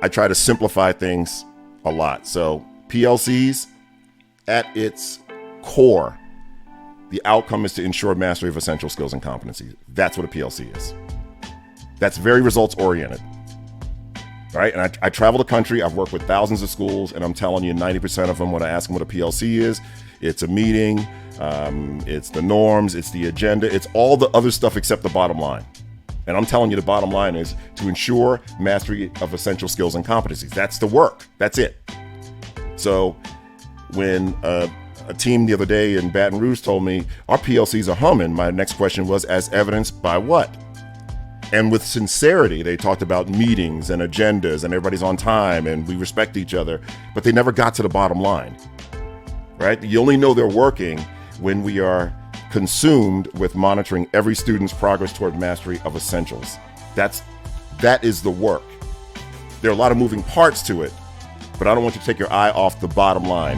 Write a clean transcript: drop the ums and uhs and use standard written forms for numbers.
I try to simplify things a lot. So PLCs, at its core, the outcome is to ensure mastery of essential skills and competencies. That's what a PLC is. That's very results oriented. Right? And I travel the country. I've worked with thousands of schools, and I'm telling you, 90% of them, when I ask them what a PLC is, it's a meeting, it's the norms, it's the agenda, it's all the other stuff except the bottom line. And I'm telling you, the bottom line is to ensure mastery of essential skills and competencies. That's the work. That's it. So when a team the other day in Baton Rouge told me our PLCs are humming, my next question was, as evidenced by what? And with sincerity, they talked about meetings and agendas and everybody's on time and we respect each other, but they never got to the bottom line, right? You only know they're working when we are consumed with monitoring every student's progress toward mastery of essentials. That is the work. There are a lot of moving parts to it, but I don't want you to take your eye off the bottom line.